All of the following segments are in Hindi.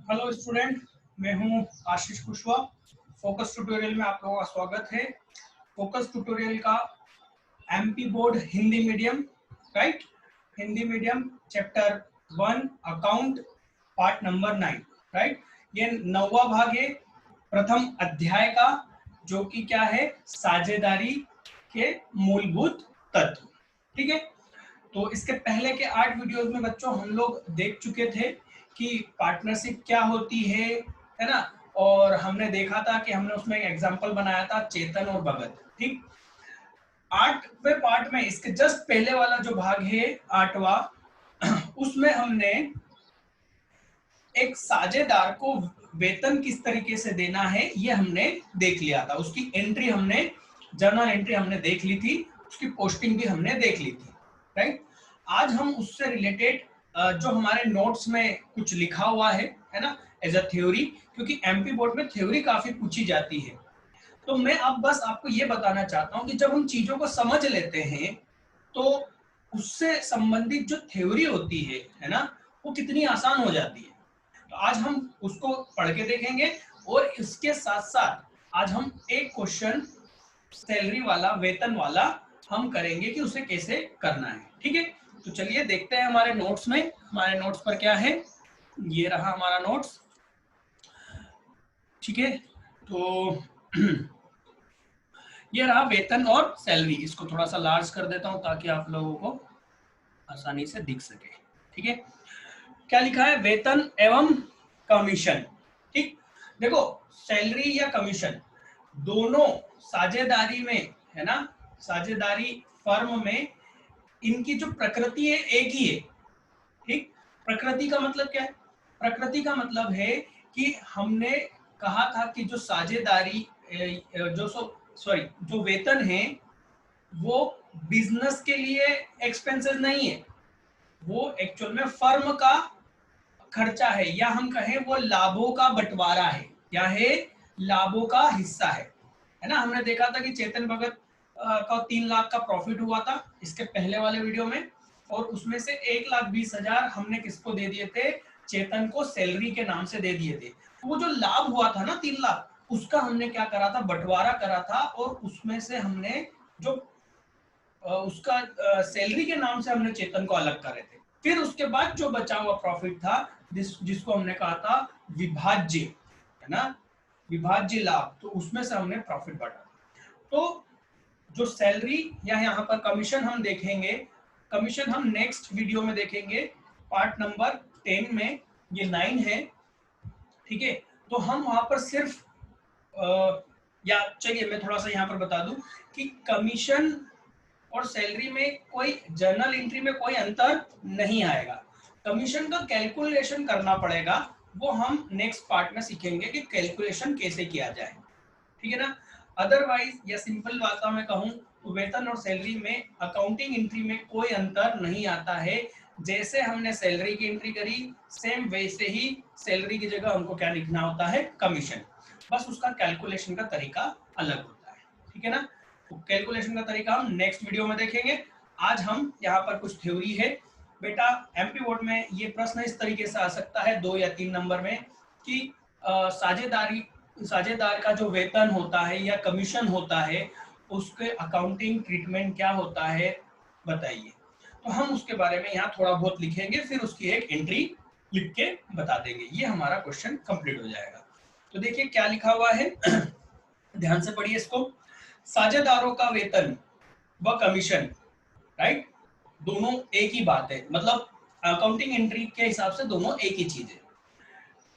हेलो स्टूडेंट, मैं हूं आशीष कुशवाहा। फोकस ट्यूटोरियल में आप लोगों का स्वागत है। फोकस ट्यूटोरियल का MP board Hindi medium, right, Hindi medium chapter 1 account part number 9, right. ये 9वां भाग है प्रथम अध्याय का, जो कि क्या है, साझेदारी के मूलभूत तत्व। ठीक है, तो इसके पहले के 8 वीडियोस में बच्चों हम लोग देख चुके थे कि पार्टनरशिप क्या होती है ना। और हमने देखा था कि हमने उसमें एक एग्जांपल बनाया था चेतन और भगत। ठीक, 8वें पार्ट में इसके जस्ट पहले वाला जो भाग है 8वां, उसमें हमने एक साझेदार को वेतन किस तरीके से देना है ये हमने देख लिया था। उसकी एंट्री हमने, जर्नल एंट्री हमने देख ली थी, उसकी पोस्टिंग भी हमने देख ली थी, राइट। आज हम उससे रिलेटेड जो हमारे नोट्स में कुछ लिखा हुआ है ना, एज अ थ्योरी, क्योंकि एमपी बोर्ड में थ्योरी काफी पूछी जाती है। तो मैं अब बस आपको ये बताना चाहता हूं कि जब हम चीजों को समझ लेते हैं तो उससे संबंधित जो थ्योरी होती है ना, वो कितनी आसान हो जाती है। तो आज हम उसको पढ़ के देखेंगे और इसके साथ साथ आज हम एक क्वेश्चन सैलरी वाला, वेतन वाला हम करेंगे कि उसे कैसे करना है। ठीक है, तो चलिए देखते हैं हमारे नोट्स में। हमारे नोट्स पर क्या है, ये रहा हमारा नोट्स। ठीक है, तो ये रहा वेतन और सैलरी। इसको थोड़ा सा लार्ज कर देता हूं ताकि आप लोगों को आसानी से दिख सके। ठीक है, क्या लिखा है, वेतन एवं कमीशन। ठीक, देखो, सैलरी या कमीशन दोनों साझेदारी में है ना, साझेदारी फर्म में इनकी जो प्रकृति है एक ही है। ठीक, प्रकृति का मतलब क्या है, प्रकृति का मतलब है कि हमने कहा था कि जो साझेदारी जो सॉरी जो वेतन है वो बिजनेस के लिए एक्सपेंसेस नहीं है, वो एक्चुअल में फर्म का खर्चा है, या हम कहें वो लाभों का बंटवारा है, क्या है, लाभों का हिस्सा है ना। हमने देखा था कि चेतन भगत का 3 लाख का प्रॉफिट हुआ था इसके पहले वाले वीडियो में, और उसमें से 1,20,000 हमने किसको दे दिए थे, चेतन को सैलरी के नाम से दे दिए थे। वो जो लाभ हुआ था ना 3 लाख, उसका हमने क्या करा था, बंटवारा करा था, और उसमें से हमने जो उसका सैलरी के नाम से हमने चेतन को अलग करे थे। फिर उसके बाद जो बचा हुआ प्रॉफिट था जिसको हमने कहा था विभाज्य, है ना, विभाज्य लाभ, तो उसमें से हमने प्रॉफिट बांटा। तो जो सैलरी या यहाँ पर कमीशन हम देखेंगे, कमीशन हम नेक्स्ट वीडियो में देखेंगे, पार्ट नंबर 10 में, ये 9 है। ठीक है, तो हम वहां पर सिर्फ या चलिए मैं थोड़ा सा यहाँ पर बता दूं कि कमीशन और सैलरी में कोई जर्नल एंट्री में कोई अंतर नहीं आएगा। कमीशन का कैलकुलेशन करना पड़ेगा, वो हम नेक्स्ट पार्ट में सीखेंगे कि कैलकुलेशन कैसे किया जाए। ठीक है ना। अदरवाइज या सिंपल भाषा में कहूं तो वेतन और सैलरी में अकाउंटिंग एंट्री में कोई अंतर नहीं आता है। जैसे हमने सैलरी की एंट्री करी, सेम वैसे ही सैलरी की जगह हमको क्या लिखना होता है, कमीशन। बस उसका कैलकुलेशन का तरीका अलग होता है। ठीक है ना, तो कैलकुलेशन का तरीका हम नेक्स्ट वीडियो में देखेंगे। आज हम यहाँ पर कुछ थ्योरी है बेटा। एमपी बोर्ड में ये प्रश्न इस तरीके से आ सकता है 2 या 3 नंबर में कि साझेदार का जो वेतन होता है या कमीशन होता है उसके अकाउंटिंग ट्रीटमेंट क्या होता है बताइए। तो हम उसके बारे में यहाँ थोड़ा बहुत लिखेंगे, फिर उसकी एक एंट्री लिख के बता देंगे। ये हमारा क्वेश्चन कंप्लीट हो जाएगा। तो देखिए क्या लिखा हुआ है, ध्यान से पढ़िए इसको। साझेदारों का वेतन व कमीशन, राइट, दोनों एक ही बात है, मतलब अकाउंटिंग एंट्री के हिसाब से दोनों एक ही चीज है।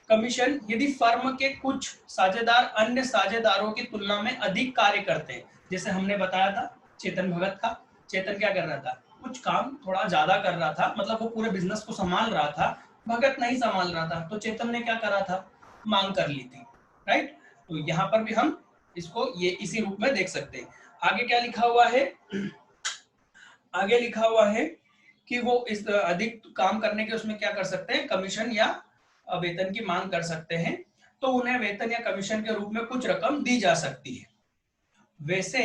कमीशन यदि फर्म के कुछ साझेदार अन्य साझेदारों की तुलना में अधिक कार्य करते हैं, जैसे हमने बताया था चेतन भगत का। चेतन क्या कर रहा था, कुछ काम थोड़ा ज्यादा कर रहा था, मतलब वो पूरे बिजनेस को संभाल रहा था, भगत नहीं संभाल रहा था, तो चेतन ने क्या करा था, मांग कर ली थी, राइट। तो यहाँ पर भी हम इसको ये इसी रूप में देख सकते हैं। आगे क्या लिखा हुआ है, आगे लिखा हुआ है कि वो इस अधिक काम करने के उसमें क्या कर सकते हैं, कमीशन या वेतन की मांग कर सकते हैं, तो उन्हें वेतन या कमीशन के रूप में कुछ रकम दी जा सकती है। वैसे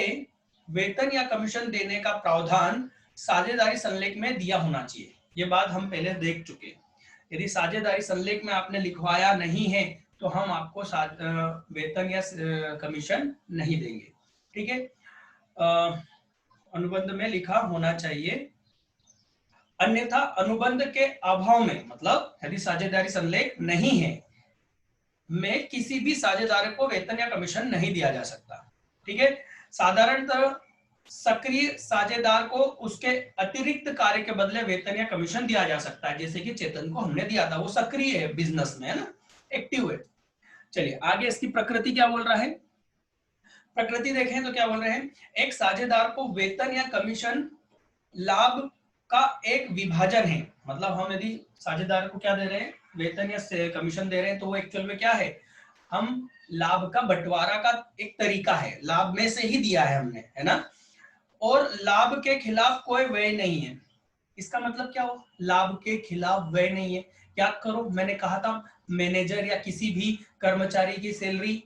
वेतन या कमीशन देने का प्रावधान साझेदारी संलेख में दिया होना चाहिए। ये बात हम पहले देख चुके। यदि साझेदारी संलेख में आपने लिखवाया नहीं है तो हम आपको वेतन या कमीशन नहीं देंगे। ठीक है, अनुबंध में लिखा होना चाहिए। अन्यथा अनुबंध के अभाव में, मतलब यदि साझेदारी संलेख नहीं है, में किसी भी साझेदार को वेतन या कमीशन नहीं दिया जा सकता। ठीक है, साधारणतः सक्रिय साझेदार को उसके अतिरिक्त कार्य के बदले वेतन या कमीशन दिया जा सकता है, जैसे कि चेतन को हमने दिया था, वो सक्रिय है बिजनेस में, है ना, एक्टिव है। चलिए आगे इसकी प्रकृति क्या बोल रहा है। प्रकृति देखें तो क्या बोल रहे हैं, एक साझेदार को वेतन या कमीशन लाभ का एक विभाजन है। मतलब हम यदि साझेदार को क्या दे रहे हैं, वेतन या कमीशन दे रहे हैं, तो वो एक्चुअल में क्या है, हम लाभ का बंटवारा का एक तरीका है, लाभ में से ही दिया है हमने, है ना, और लाभ के खिलाफ कोई व्यय नहीं है। इसका मतलब क्या हो, लाभ के खिलाफ व्यय नहीं है। याद करो मैंने कहा था मैनेजर या किसी भी कर्मचारी की सैलरी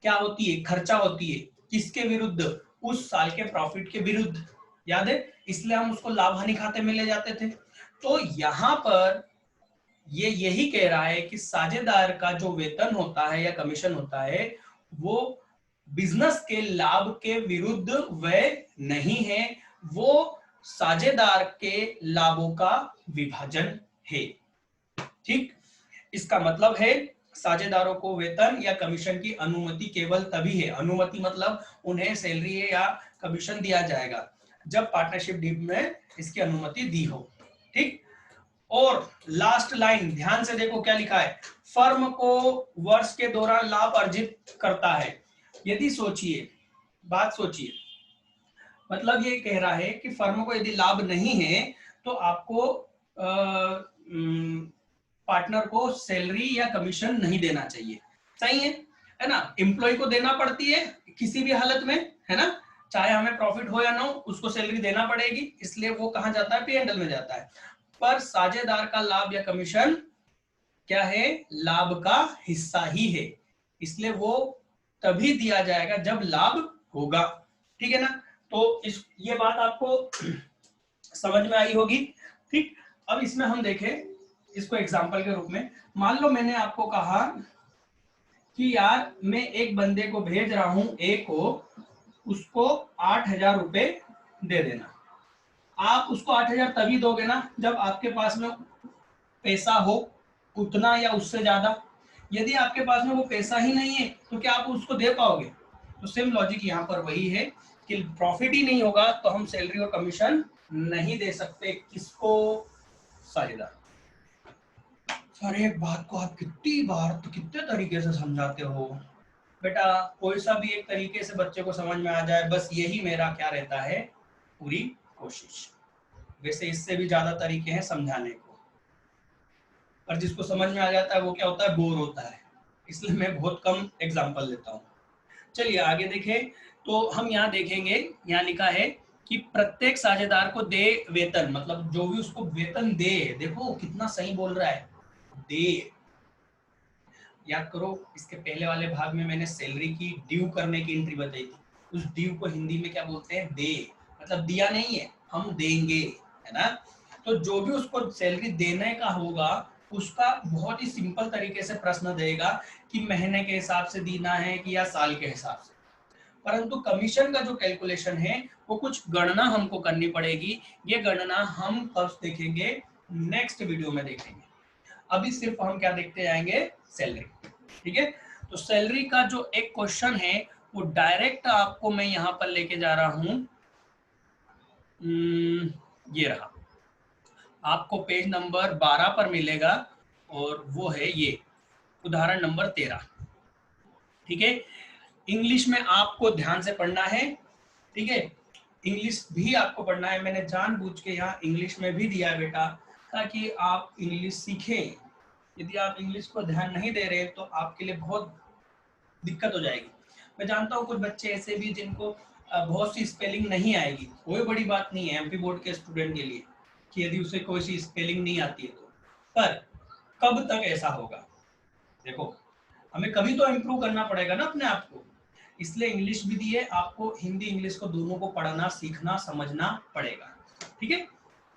क्या होती है, खर्चा होती है, किसके विरुद्ध, उस साल के प्रॉफिट के विरुद्ध, याद है, इसलिए हम उसको लाभ हानि खाते में ले जाते थे। तो यहां पर ये यही कह रहा है कि साझेदार का जो वेतन होता है या कमीशन होता है वो बिजनेस के लाभ के विरुद्ध व्यय नहीं है, वो साझेदार के लाभों का विभाजन है। ठीक, इसका मतलब है साझेदारों को वेतन या कमीशन की अनुमति केवल तभी है, अनुमति मतलब उन्हें सैलरी या कमीशन दिया जाएगा जब पार्टनरशिप डीड में इसकी अनुमति दी हो। ठीक, और लास्ट लाइन ध्यान से देखो क्या लिखा है, फर्म को वर्ष के दौरान लाभ अर्जित करता है। यदि सोचिए, बात सोचिए, मतलब ये कह रहा है कि फर्म को यदि लाभ नहीं है तो आपको पार्टनर को सैलरी या कमीशन नहीं देना चाहिए। सही है ना, एम्प्लॉय को देना पड़ती है किसी भी हालत में, है ना, चाहे हमें प्रॉफिट हो या ना हो, उसको सैलरी देना पड़ेगी, इसलिए वो कहां जाता है, P&L में जाता है। पर साझेदार का लाभ या कमीशन क्या है, लाभ का हिस्सा ही है, इसलिए वो तभी दिया जाएगा जब लाभ होगा। ठीक है ना, तो ये बात आपको समझ में आई होगी। ठीक, अब इसमें हम देखें इसको एग्जाम्पल के रूप में। मान लो मैंने आपको कहा कि यार मैं एक बंदे को भेज रहा हूं, ए को, उसको 8,000 रुपए दे देना। आप उसको 8,000 तभी दोगे ना जब आपके पास में पैसा हो, उतना या उससे ज्यादा। यदि आपके पास में वो पैसा ही नहीं है तो क्या आप उसको दे पाओगे। तो सेम लॉजिक यहाँ पर वही है कि प्रॉफिट ही नहीं होगा तो हम सैलरी और कमीशन नहीं दे सकते। किसको, साझेदार। सर एक बात को आप कितनी बार तो कितने तरीके से समझाते हो बेटा, कोई सा भी एक तरीके से बच्चे को समझ में आ जाए, बस यही मेरा क्या रहता है, पूरी कोशिश। वैसे इससे भी ज्यादा तरीके हैं समझाने को, पर जिसको समझ में आ जाता है वो क्या होता है, बोर होता है, इसलिए मैं बहुत कम एग्जांपल लेता हूँ। चलिए आगे देखें, तो हम यहाँ देखेंगे, यहाँ लिखा है कि प्रत्येक साझेदार को दे वेतन, मतलब जो भी उसको वेतन दे, देखो कितना सही बोल रहा है, दे। याद करो इसके पहले वाले भाग में मैंने सैलरी की ड्यू करने की एंट्री बताई थी, उस ड्यू को हिंदी में क्या बोलते हैं, दे, मतलब दिया नहीं है, हम देंगे, है ना। तो जो भी उसको सैलरी देने का होगा उसका बहुत ही सिंपल तरीके से प्रश्न देगा कि महीने के हिसाब से देना है कि या साल के हिसाब से। परंतु कमीशन का जो कैलकुलेशन है वो कुछ गणना हमको करनी पड़ेगी, ये गणना हम कब देखेंगे, नेक्स्ट वीडियो में देखेंगे। अभी सिर्फ हम क्या देखते जाएंगे, सैलरी। ठीक है, तो सैलरी का जो एक क्वेश्चन है वो डायरेक्ट आपको मैं यहां पर लेके जा रहा हूं, ये रहा, आपको पेज नंबर 12 पर मिलेगा और वो है ये उदाहरण नंबर 13। ठीक है, इंग्लिश में आपको ध्यान से पढ़ना है। ठीक है, इंग्लिश भी आपको पढ़ना है, मैंने जानबूझ के यहाँ इंग्लिश में भी दिया है बेटा, ताकि आप इंग्लिश सीखें। यदि आप इंग्लिश को ध्यान नहीं दे रहे तो आपके लिए बहुत दिक्कत हो जाएगी। मैं जानता हूँ कुछ बच्चे ऐसे भी जिनको बहुत सी स्पेलिंग नहीं आएगी, कोई बड़ी बात नहीं है एमपी बोर्ड के स्टूडेंट के लिए कि यदि उसे कोई सी स्पेलिंग नहीं आती है तो, पर कब तक ऐसा होगा, देखो हमें कभी तो इम्प्रूव करना पड़ेगा ना अपने आप को, इसलिए इंग्लिश भी दी है, आपको हिंदी इंग्लिश को दोनों को पढ़ना सीखना समझना पड़ेगा। ठीक है,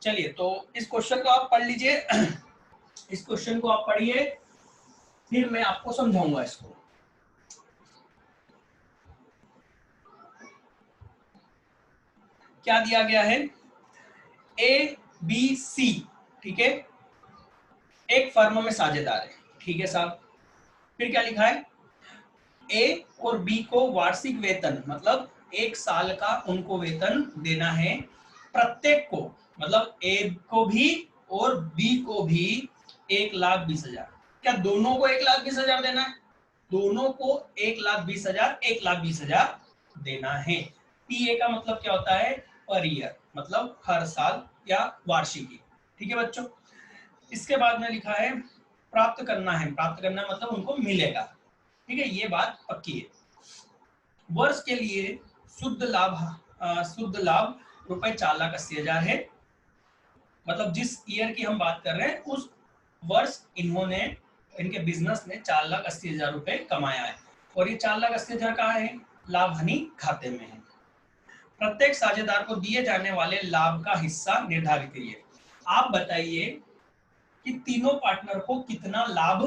चलिए तो इस क्वेश्चन को आप पढ़ लीजिए। इस क्वेश्चन को आप पढ़िए, फिर मैं आपको समझाऊंगा इसको। क्या दिया गया है, ए बी सी, ठीक है, एक फर्म में साझेदार है, ठीक है साहब। फिर क्या लिखा है, ए और बी को वार्षिक वेतन, मतलब एक साल का उनको वेतन देना है, प्रत्येक को, मतलब ए को भी और बी को भी 1,20,000। क्या दोनों को 1,20,000 देना है? दोनों को 1,20,000 1,20,000 देना है। पीए का मतलब क्या होता है, पर ईयर, मतलब हर साल या वार्षिकी, ठीक है बच्चों। इसके बाद में लिखा है प्राप्त करना है, प्राप्त करना मतलब उनको मिलेगा, ठीक है, ये बात पक्की है। वर्ष के लिए शुद्ध लाभ रुपए 4,80,000 है, मतलब जिस ईयर की हम बात कर रहे हैं उस वर्ष इन्होंने, इनके बिजनेस ने 4,80,000 रुपए कमाया है, और ये 4,80,000 कहाँ है, लाभ हानि खाते में है। प्रत्येक साझेदार को दिए जाने वाले लाभ का हिस्सा निर्धारित करिए। आप बताइए कि तीनों पार्टनर को कितना लाभ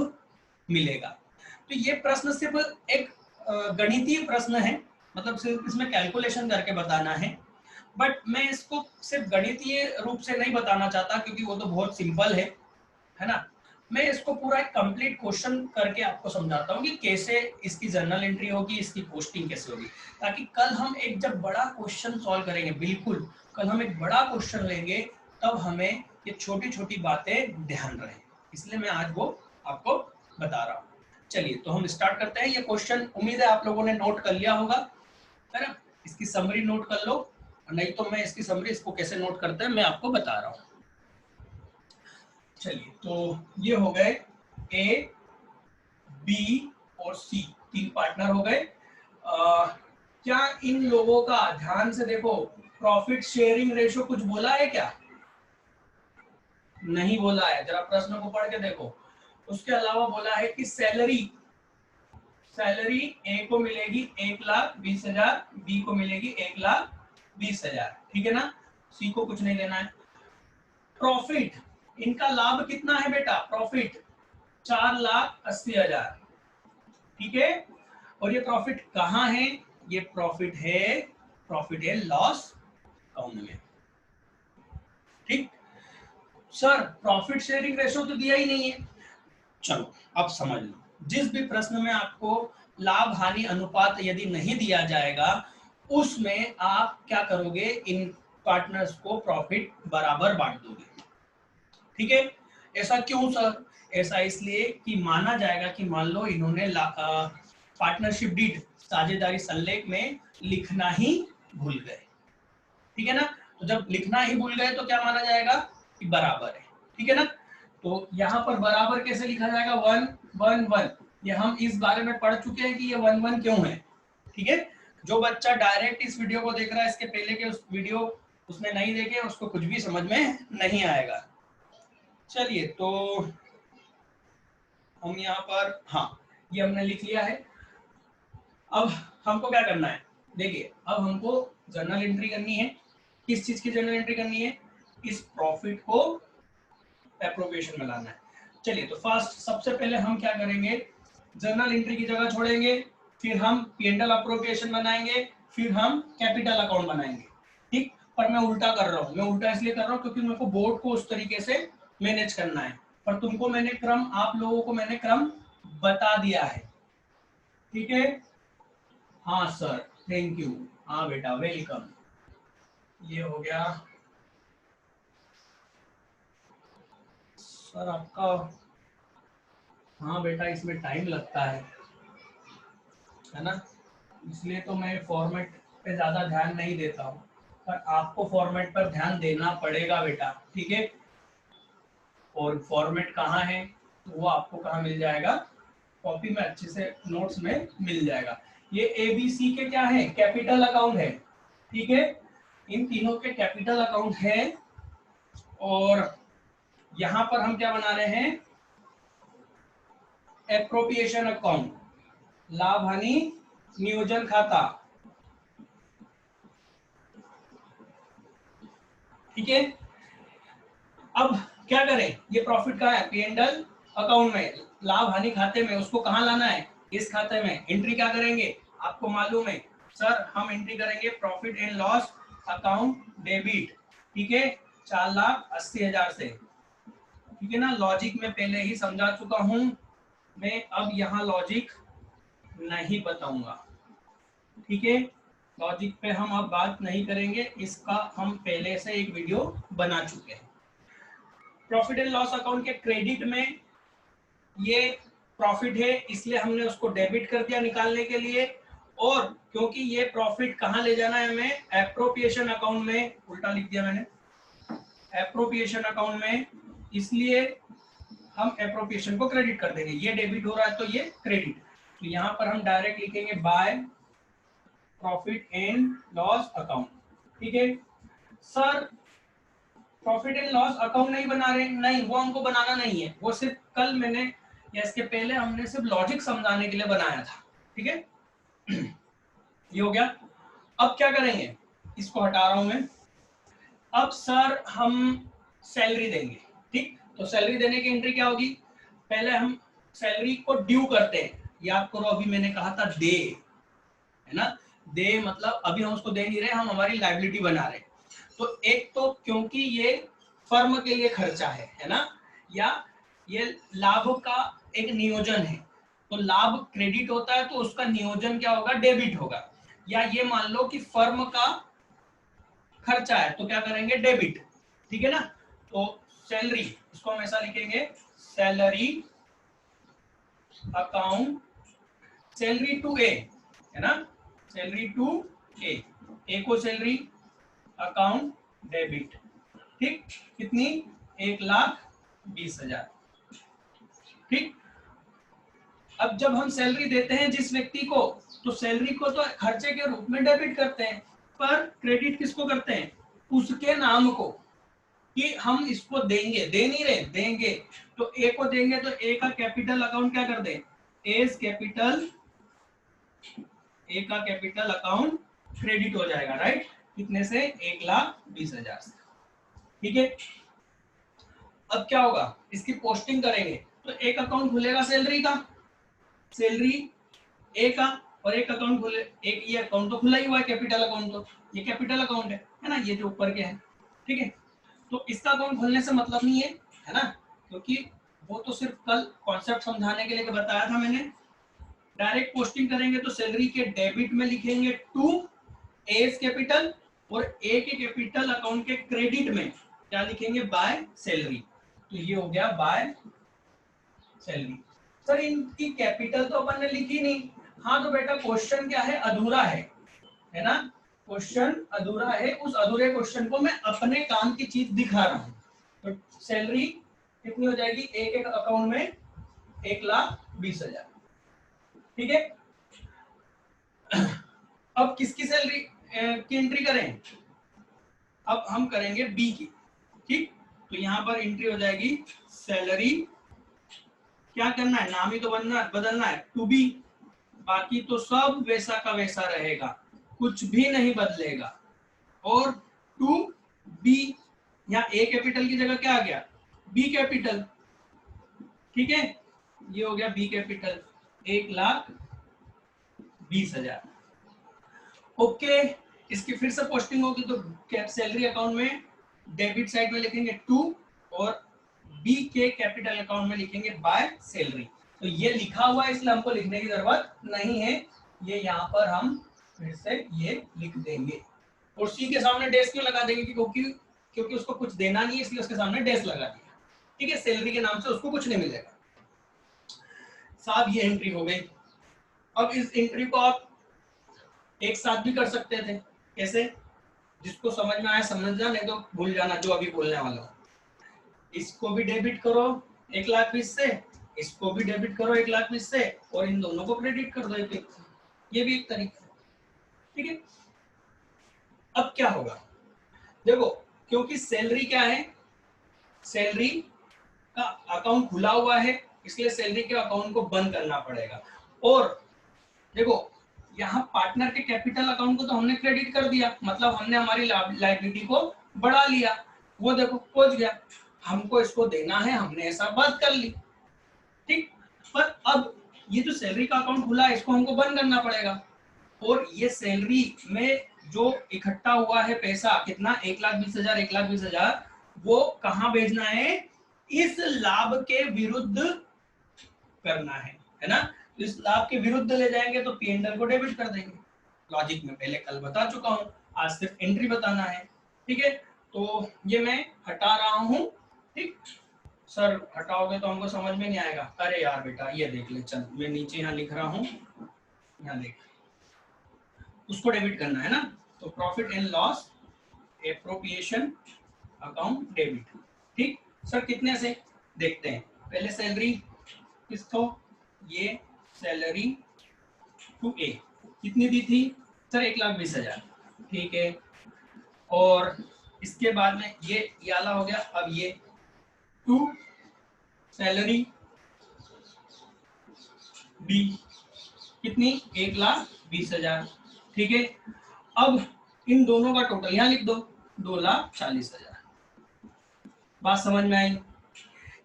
मिलेगा। तो ये प्रश्न सिर्फ एक गणितीय प्रश्न है, मतलब सिर्फ इसमें कैलकुलेशन करके बताना है, बट मैं इसको सिर्फ गणितीय रूप से नहीं बताना चाहता क्योंकि वो तो बहुत सिंपल है ना। मैं इसको पूरा एक कंप्लीट क्वेश्चन करके आपको समझाता हूँ कि कैसे इसकी जर्नल एंट्री होगी, इसकी पोस्टिंग कैसे होगी, ताकि कल हम एक जब बड़ा क्वेश्चन सॉल्व करेंगे, बिल्कुल कल हम एक बड़ा क्वेश्चन लेंगे, तब हमें ये छोटी छोटी बातें ध्यान रहे, इसलिए मैं आज वो आपको बता रहा हूँ। चलिए तो हम स्टार्ट करते हैं। ये क्वेश्चन उम्मीद है आप लोगों ने नोट कर लिया होगा, है ना। इसकी समरी नोट कर लो, नहीं तो मैं इसकी समरी, इसको कैसे नोट करते हैं मैं आपको बता रहा हूँ। चलिए तो ये हो गए ए बी और सी, तीन पार्टनर हो गए। क्या इन लोगों का, ध्यान से देखो, प्रॉफिट शेयरिंग रेशो कुछ बोला है क्या, नहीं बोला है, जरा प्रश्न को पढ़ के देखो। उसके अलावा बोला है कि सैलरी ए को मिलेगी 1,20,000, बी को मिलेगी 1,20,000, ठीक है ना, सी को कुछ नहीं देना है। प्रॉफिट, इनका लाभ कितना है बेटा, प्रॉफिट 4,80,000, ठीक है। और ये प्रॉफिट कहाँ है, ये प्रॉफिट है लॉस अकाउंट में, ठीक। सर प्रॉफिट शेयरिंग रेशो तो दिया ही नहीं है। चलो अब समझ लो, जिस भी प्रश्न में आपको लाभ हानि अनुपात यदि नहीं दिया जाएगा, उसमें आप क्या करोगे, इन पार्टनर्स को प्रॉफिट बराबर बांट दोगे, ठीक है। ऐसा क्यों सर, ऐसा इसलिए कि माना जाएगा कि मान लो इन्होंने पार्टनरशिप डीड, साझेदारी सल्लेख में लिखना ही भूल गए, ठीक है ना। तो जब लिखना ही भूल गए तो क्या माना जाएगा कि बराबर है, ठीक है ना। तो यहाँ पर बराबर कैसे लिखा जाएगा, 1 1 1, ये हम इस बारे में पढ़ चुके हैं कि ये 1 1 क्यों है, ठीक है। जो बच्चा डायरेक्ट इस वीडियो को देख रहा है, इसके पहले के उस वीडियो उसने नहीं देखे, उसको कुछ भी समझ में नहीं आएगा। चलिए तो हम यहाँ पर, हाँ ये हमने लिख लिया है। अब हमको क्या करना है, देखिए अब हमको जर्नल एंट्री करनी है। किस चीज की जर्नल एंट्री करनी है, इस प्रॉफिट को एप्रोप्रिएशन में लाना है। चलिए तो फर्स्ट सबसे पहले हम क्या करेंगे, जर्नल एंट्री की जगह छोड़ेंगे, फिर हम P&L एप्रोप्रिएशन बनाएंगे, फिर हम कैपिटल अकाउंट बनाएंगे, ठीक। पर मैं उल्टा कर रहा हूँ, मैं उल्टा इसलिए कर रहा हूँ क्योंकि मेरे को बोर्ड को उस तरीके से मैनेज करना है, पर तुमको मैंने क्रम, आप लोगों को मैंने क्रम बता दिया है, ठीक है। हाँ सर थैंक यू, हाँ बेटा वेलकम, ये हो गया सर आपका। हाँ बेटा इसमें टाइम लगता है ना, इसलिए तो मैं फॉर्मेट पे ज़्यादा ध्यान नहीं देता हूँ, पर आपको फॉर्मेट पर ध्यान देना पड़ेगा बेटा, ठीक है। और फॉर्मेट कहाँ है, तो वो आपको कहाँ मिल जाएगा, कॉपी में अच्छे से नोट्स में मिल जाएगा। ये ABC के क्या है, कैपिटल अकाउंट है, ठीक है, इन तीनों के कैपिटल अकाउंट है। और यहाँ पर हम क्या बना रहे हैं, एप्रोप्रिएशन अकाउंट, लाभ हानि नियोजन खाता, ठीक है। अब क्या करें, ये प्रॉफिट कहाँ है, पी एंड एल अकाउंट में, लाभ हानि खाते में, उसको कहाँ लाना है, इस खाते में। एंट्री क्या करेंगे, आपको मालूम है सर, हम एंट्री करेंगे profit and loss account debit, ठीक है, 4,80,000 से, ठीक है ना। लॉजिक में पहले ही समझा चुका हूं मैं, अब यहाँ लॉजिक नहीं बताऊंगा, ठीक है। लॉजिक पे हम अब बात नहीं करेंगे, इसका हम पहले से एक वीडियो बना चुके हैं। प्रॉफिट एंड लॉस अकाउंट के क्रेडिट में ये प्रॉफिट है, इसलिए हमने उसको डेबिट कर दिया निकालने के लिए, और क्योंकि ये प्रॉफिट कहाँ ले जाना है हमें, एप्रोप्रिएशन अकाउंट में, उल्टा लिख दिया मैंने, एप्रोप्रिएशन अकाउंट में, इसलिए हम एप्रोप्रिएशन को क्रेडिट कर देंगे। ये डेबिट हो रहा है तो ये क्रेडिट, तो यहाँ पर हम डायरेक्ट लिखेंगे by profit and loss account, ठीक है। Sir profit and loss account नहीं बना रहे, नहीं, वो हमको बनाना नहीं है, वो सिर्फ कल मैंने या इसके पहले हमने सिर्फ लॉजिक समझाने के लिए बनाया था, ठीक है। ये हो गया। अब क्या करेंगे, इसको हटा रहा हूं मैं। अब सर हम सैलरी देंगे, ठीक, तो सैलरी देने की एंट्री क्या होगी, पहले हम सैलरी को ड्यू करते हैं, याद करो अभी मैंने कहा था दे, है ना, दे मतलब अभी हम उसको दे नहीं रहे, हम हमारी लायबिलिटी बना रहे हैं। तो एक तो क्योंकि ये फर्म के लिए खर्चा है ना, या ये लाभ का एक नियोजन है, तो लाभ क्रेडिट होता है तो उसका नियोजन क्या होगा, डेबिट होगा। या ये मान लो कि फर्म का खर्चा है तो क्या करेंगे, डेबिट, ठीक है ना। तो सैलरी, इसको हम ऐसा लिखेंगे, सैलरी अकाउंट, सैलरी टू ए, है ना, सैलरी टू ए को सैलरी अकाउंट डेबिट, ठीक, कितनी, 1,20,000, ठीक। अब जब हम सैलरी देते हैं जिस व्यक्ति को, तो सैलरी को तो खर्चे के रूप में डेबिट करते हैं, पर क्रेडिट किसको करते हैं, उसके नाम को, कि हम इसको देंगे, दे नहीं रहे, देंगे, तो ए को देंगे, तो ए का कैपिटल अकाउंट क्या कर दें, एज कैपिटल, ए का कैपिटल अकाउंट क्रेडिट हो जाएगा, राइट, कितने से, 1,20,000 से, ठीक है। अब क्या होगा, इसकी पोस्टिंग करेंगे, तो एक अकाउंट खुलेगा सैलरी का, सैलरी ए का, और एक अकाउंट खुले, एक ये अकाउंट तो खुला ही हुआ है, कैपिटल अकाउंट, तो ये कैपिटल अकाउंट है ना, ये जो ऊपर के है, ठीक है। तो इसका अकाउंट खोलने से मतलब नहीं है ना, क्योंकि वो तो सिर्फ कल कॉन्सेप्ट समझाने के लिए बताया था मैंने। डायरेक्ट पोस्टिंग करेंगे तो सैलरी के डेबिट में लिखेंगे टू एज कैपिटल, और ए के कैपिटल अकाउंट के क्रेडिट में क्या लिखेंगे, बाय सैलरी, तो ये हो गया बाय सैलरी। सर इनकी कैपिटल तो अपन ने लिखी नहीं, हाँ तो बेटा क्वेश्चन क्या है, अधूरा है ना, क्वेश्चन अधूरा है, उस अधूरे क्वेश्चन को मैं अपने काम की चीज दिखा रहा हूँ। तो सैलरी कितनी हो जाएगी, एक एक अकाउंट में 1,20,000, ठीक है। अब किसकी सैलरी की एंट्री करें, अब हम करेंगे बी की, ठीक, तो यहाँ पर एंट्री हो जाएगी सैलरी, क्या करना है, नाम ही तो बदलना है, टू बी, बाकी तो सब वैसा का वैसा रहेगा, कुछ भी नहीं बदलेगा, और टू बी, यहाँ ए कैपिटल की जगह क्या आ गया, बी कैपिटल, ठीक है, ये हो गया बी कैपिटल, 1,20,000, ओके। इसकी फिर से पोस्टिंग होगी, तो सैलरी अकाउंट में डेबिट साइड में लिखेंगे टू, और बी के कैपिटल अकाउंट में लिखेंगे बाय सैलरी। तो ये लिखा हुआ है इसलिए हमको लिखने की जरूरत नहीं है, ये यहाँ पर हम फिर से ये लिख देंगे, और सी के सामने डैश क्यों लगा देंगे, क्योंकि उसको कुछ देना नहीं है, इसलिए उसके सामने डैश लगा दिया, ठीक है, सैलरी के नाम से उसको कुछ नहीं मिलेगा। साहब ये एंट्री हो गई। अब इस एंट्री को आप एक साथ भी कर सकते थे, कैसे, जिसको समझ में आया समझ जाना, नहीं तो भूल जाना जो अभी बोलने वाला हूँ। इसको भी डेबिट करो 1,20,000 से, इसको भी डेबिट करो 1,20,000 से, और इन दोनों को क्रेडिट कर दो एक, ये भी एक तरीका, ठीक है। अब क्या होगा, देखो, क्योंकि सैलरी क्या है, सैलरी का अकाउंट खुला हुआ है, इसलिए सैलरी के अकाउंट को बंद करना पड़ेगा। और देखो यहाँ पार्टनर के कैपिटल अकाउंट को तो हमने क्रेडिट कर दिया, मतलब हमने हमारी लायबिलिटी को बढ़ा लिया, वो देखो पहुंच गया, हमको इसको देना है, हमने ऐसा बात कर ली, ठीक। पर अब ये जो सैलरी का अकाउंट खुला है इसको हमको बंद करना पड़ेगा, और ये सैलरी में जो इकट्ठा हुआ है पैसा कितना 1,20,000 1,20,000, वो कहाँ भेजना है, इस लाभ के विरुद्ध करना है ना। तो इस लाभ के विरुद्ध ले जाएंगे तो P&L को डेबिट कर देंगे। लॉजिक में पहले कल बता चुका हूं, आज सिर्फ एंट्री बताना है, ठीक है। तो ये मैं हटा रहा हूं, ठीक। सर हटाओगे तो हमको समझ में नहीं आएगा, अरे यार बेटा ये देख ले, चल मैं नीचे यहाँ लिख रहा हूँ, यहाँ देख, उसको डेबिट करना है ना। तो profit and loss appropriation account debit, ठीक। सर कितने से देखते हैं, पहले सैलरी किसको, ये सैलरी टू ए कितनी दी थी सर 1,20,000, ठीक है। और इसके बाद में ये वाला हो गया, अब ये टू सैलरी बी कितनी 1,20,000, ठीक है। अब इन दोनों का टोटल यहाँ लिख दो 2,40,000। बात समझ में आई।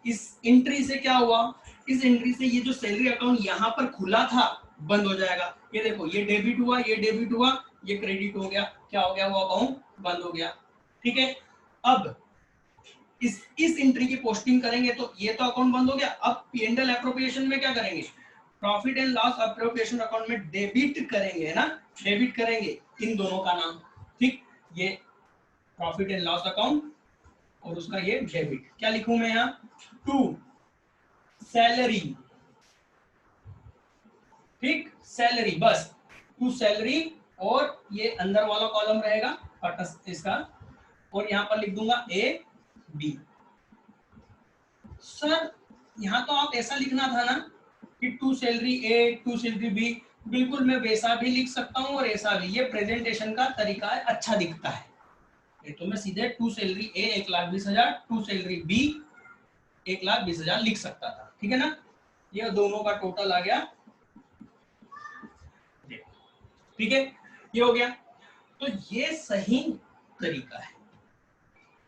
इस एंट्री से क्या हुआ, इस एंट्री से ये जो सैलरी अकाउंट यहाँ पर खुला था बंद हो जाएगा। ये देखो ये डेबिट हुआ, ये डेबिट हुआ, ये क्रेडिट हो गया, क्या हो गया, वो अकाउंट बंद हो गया, ठीक है। अब इस एंट्री की पोस्टिंग करेंगे तो ये तो अकाउंट बंद हो गया। अब P&L एप्रोप्रिएशन में क्या करेंगे, profit and loss appropriation account में डेबिट करेंगे, है ना, डेबिट करेंगे इन दोनों का नाम, ठीक। ये प्रॉफिट एंड लॉस अकाउंट और उसका ये डेबिट, क्या लिखूं मैं यहाँ, टू सैलरी, ठीक, सैलरी, बस टू सैलरी, और ये अंदर वाला कॉलम रहेगा इसका, और यहाँ पर लिख दूंगा ए बी। सर यहाँ तो आप ऐसा लिखना था ना कि to salary A to salary B, बिल्कुल मैं वैसा भी लिख सकता हूँ और ऐसा भी, ये प्रेजेंटेशन का तरीका है, अच्छा दिखता है। तो मैं सीधे to salary A 1,20,000, to salary B 1,20,000 लिख सकता था, ठीक है ना। ये दोनों का टोटल आ गया, ठीक है, ये हो गया। तो ये सही तरीका है,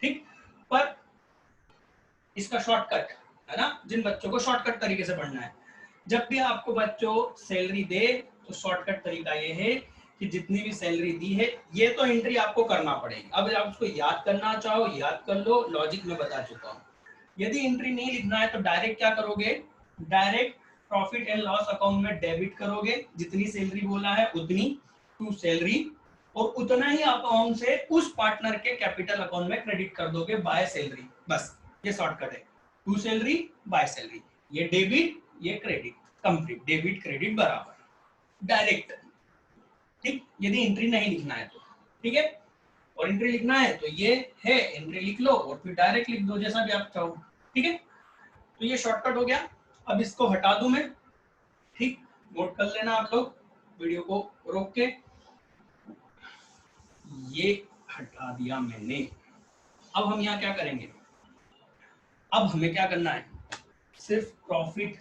ठीक। पर इसका शॉर्टकट है ना, जिन बच्चों को शॉर्टकट तरीके से पढ़ना है, जब भी आपको बच्चों सैलरी दे तो शॉर्टकट तरीका ये है कि जितनी भी सैलरी दी है ये तो एंट्री आपको करना पड़ेगी। अब आप उसको याद करना चाहो याद कर लो, लॉजिक में बता चुका हूँ। यदि एंट्री नहीं लिखना है तो डायरेक्ट क्या करोगे, direct profit and loss account में डेबिट करोगे, जितनी सैलरी बोला है उतनी टू सैलरी, और उतना ही अकाउंट से उस पार्टनर के कैपिटल अकाउंट में क्रेडिट कर दोगे बाय सैलरी, बस ये शॉर्टकट है, टू सैलरी बाय सैलरी, ये डेबिट ये क्रेडिट, कंप्लीट, डेबिट क्रेडिट बराबर डायरेक्ट, ठीक। यदि एंट्री नहीं लिखना है तो, ठीक है, और एंट्री लिखना है तो ये है, एंट्री लिख लो और फिर डायरेक्ट लिख दो जैसा भी आप चाहो, ठीक है। तो ये शॉर्टकट हो गया। अब इसको हटा दूं मैं, ठीक, नोट कर लेना आप लोग, वीडियो को रोक के, ये हटा दिया मैंने। अब हम यहाँ क्या करेंगे, अब हमें क्या करना है, सिर्फ प्रॉफिट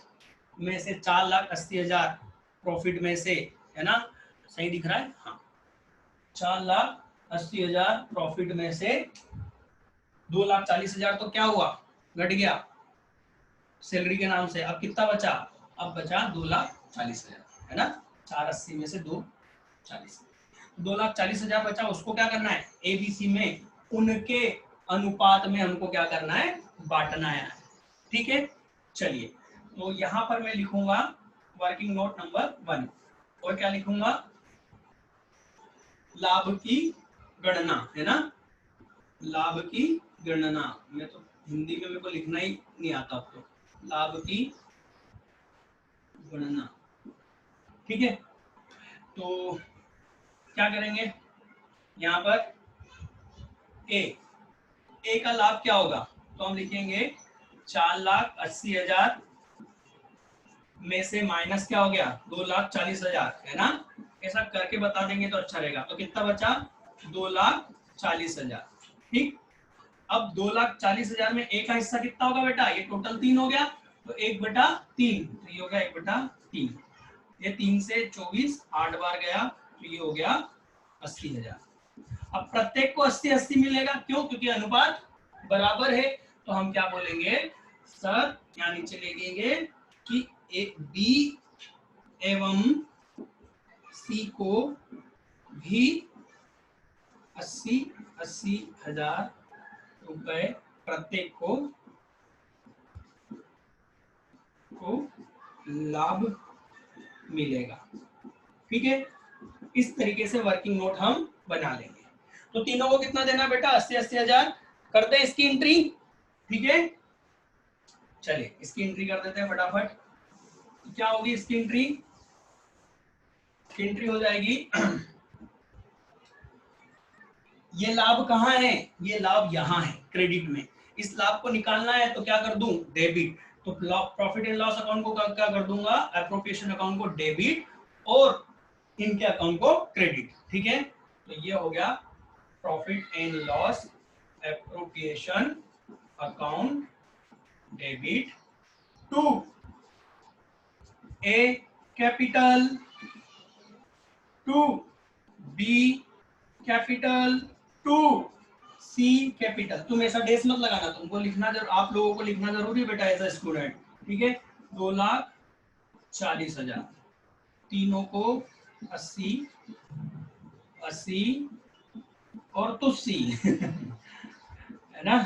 में से 4,80,000 प्रॉफिट में से, है ना, सही दिख रहा है, हाँ, 4,80,000 प्रॉफिट में से 2,40,000 तो क्या हुआ, घट गया सैलरी के नाम से। अब कितना बचा, अब बचा 2,40,000, है ना, 480 में से 240, 2,40,000 बचा, उसको क्या करना है, एबीसी में उनके अनुपात में हमको क्या करना है, बांटना है, ठीक है। चलिए, तो यहाँ पर मैं लिखूंगा वर्किंग नोट नंबर 1, और क्या लिखूंगा, लाभ की गणना, है ना, लाभ की गणना, मैं तो हिंदी में मेरे को लिखना ही नहीं आता, तो लाभ की गणना, ठीक है। तो क्या करेंगे, यहाँ पर ए का लाभ क्या होगा, तो हम लिखेंगे 4,80,000 में से माइनस क्या हो गया 2,40,000, है ना, ऐसा करके बता देंगे तो अच्छा रहेगा। तो कितना बचा 2,40,000, ठीक। अब 2,40,000 में ए का हिस्सा कितना होगा बेटा, ये टोटल 3 हो गया, तो 1/3, तो ये हो गया 1/3, ये 3 से 24 8 बार गया, तो ये हो गया 80,000। अब प्रत्येक को 80-80 मिलेगा, क्यों, क्योंकि अनुपात बराबर है, तो हम क्या बोलेंगे सर, यहाँ नीचे लिखेंगे कि बी एवं सी को भी 80 हजार रुपए प्रत्येक को लाभ मिलेगा। ठीक है, इस तरीके से वर्किंग नोट हम बना लेंगे। तो तीनों को कितना देना बेटा, 80 हजार। करते हैं इसकी एंट्री। ठीक है, चलिए इसकी एंट्री कर देते हैं फटाफट। क्या होगी इसकी एंट्री? एंट्री हो जाएगी ये लाभ कहाँ है, ये लाभ यहाँ है क्रेडिट में। इस लाभ को निकालना है तो क्या कर दूं, डेबिट। तो प्रॉफिट एंड लॉस अकाउंट को क्या कर दूंगा, एप्रोप्रिएशन अकाउंट को डेबिट और इनके अकाउंट को क्रेडिट। ठीक है, तो ये हो गया profit and loss appropriation account debit to A capital, to B capital, to C capital. तुम ऐसा डेस मत लगाना, तुमको लिखना आप लोगों को लिखना जरूरी है बेटा एज अ स्टूडेंट। ठीक है, 2,40,000 तीनों को 80 और तुस्सी है ना।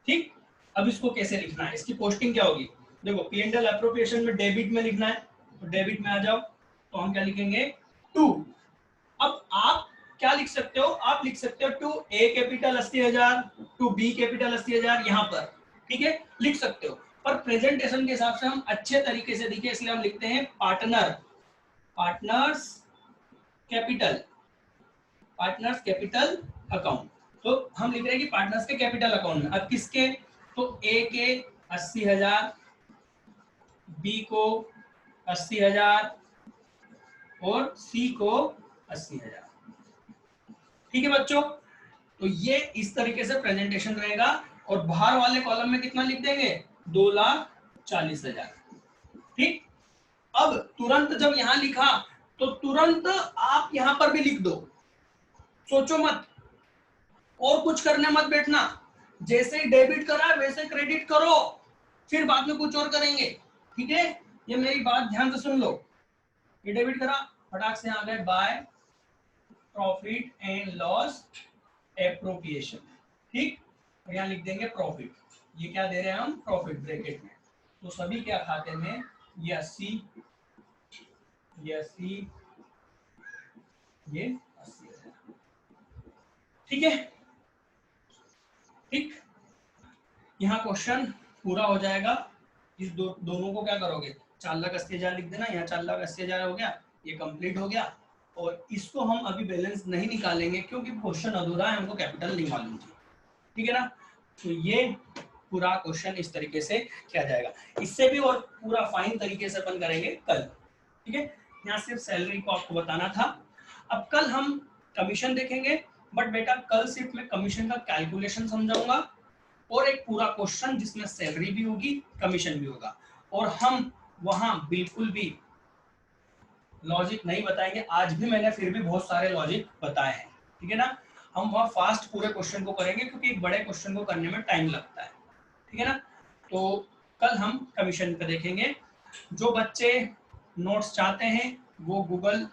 ठीक, अब इसको कैसे लिखना है, इसकी पोस्टिंग क्या होगी? देखो P&L एप्रोप्रिएशन में डेबिट में लिखना है, तो डेबिट में आ जाओ। तो हम क्या लिखेंगे, टू। अब आप क्या लिख सकते हो, आप लिख सकते हो to A capital 80,000, to B capital 80,000 यहाँ पर। ठीक है, लिख सकते हो, पर प्रेजेंटेशन के हिसाब से हम अच्छे तरीके से दिखे इसलिए हम लिखते हैं पार्टनर्स कैपिटल अकाउंट। तो हम लिख रहे हैं कि पार्टनर्स के कैपिटल अकाउंट में। अब किसके, तो ए के 80,000, बी को 80,000 और सी को 80,000। ठीक है बच्चों, तो ये इस तरीके से प्रेजेंटेशन रहेगा। और बाहर वाले कॉलम में कितना लिख देंगे, 2,40,000। ठीक, अब तुरंत जब यहां लिखा तो तुरंत आप यहां पर भी लिख दो, सोचो मत और कुछ करने मत बैठना। जैसे ही डेबिट करा वैसे क्रेडिट करो, फिर बाद में कुछ और करेंगे। ठीक है, ये मेरी बात ध्यान से सुन लो। ये डेबिट करा, फटाक से आ गए by profit and loss appropriation. ठीक, और यहाँ लिख देंगे प्रॉफिट। ये क्या दे रहे हैं हम, प्रॉफिट ब्रैकेट में। तो सभी क्या खाते में, ये 80, ये 80, ये 80,000। ठीक है, ठीक, यहाँ क्वेश्चन पूरा हो जाएगा। इस दोनों को क्या करोगे, 4,80,000 लिख देना, यहाँ 4,80,000 हो गया, ये कंप्लीट हो गया। और इसको हम अभी बैलेंस नहीं निकालेंगे क्योंकि क्वेश्चन अधूरा है, हमको कैपिटल नहीं मालूम थी। ठीक है ना, तो ये पूरा क्वेश्चन इस तरीके से किया जाएगा। इससे भी और पूरा फाइन तरीके से अपन करेंगे कल। ठीक है, यहाँ सिर्फ सैलरी को आपको बताना था। अब कल हम कमीशन देखेंगे, बट बेटा कल सिर्फ मैं कमीशन का कैलकुलेशन समझाऊंगा और एक पूरा क्वेश्चन जिसमें सैलरी भी होगी कमीशन भी होगा। और हम वहां बिल्कुल भी लॉजिक नहीं बताएंगे। आज भी मैंने फिर भी बहुत सारे लॉजिक बताए हैं। ठीक है ना, हम वहां फास्ट पूरे क्वेश्चन को करेंगे क्योंकि एक बड़े क्वेश्चन को करने में टाइम लगता है। ठीक है ना, तो कल हम कमीशन पे देखेंगे। जो बच्चे नोट्स चाहते हैं वो गूगल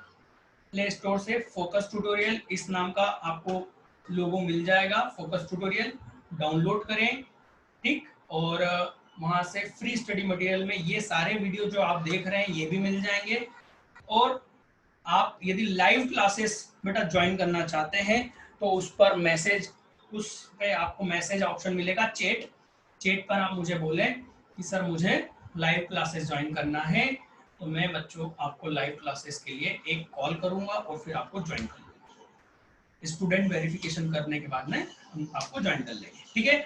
प्ले स्टोर से फोकस ट्यूटोरियल इस नाम का आपको लोगो मिल जाएगा, फोकस ट्यूटोरियल डाउनलोड करें। ठीक, और वहां से फ्री स्टडी मटेरियल में ये सारे वीडियो जो आप देख रहे हैं ये भी मिल जाएंगे। और आप यदि लाइव क्लासेस बेटा ज्वाइन करना चाहते हैं तो उस पर मैसेज, उस पे आपको मैसेज ऑप्शन मिलेगा, चैट पर आप मुझे बोलें कि सर मुझे लाइव क्लासेस ज्वाइन करना है, तो मैं बच्चों आपको लाइव क्लासेस के लिए एक कॉल करूंगा और फिर आपको ज्वाइन कर लूंगा। स्टूडेंट वेरिफिकेशन करने के बाद में हम आपको ज्वाइन कर लेंगे। ठीक है,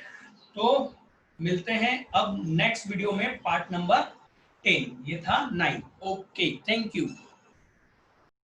तो मिलते हैं अब नेक्स्ट वीडियो में, पार्ट नंबर 10, ये था 9। Okay, thank you.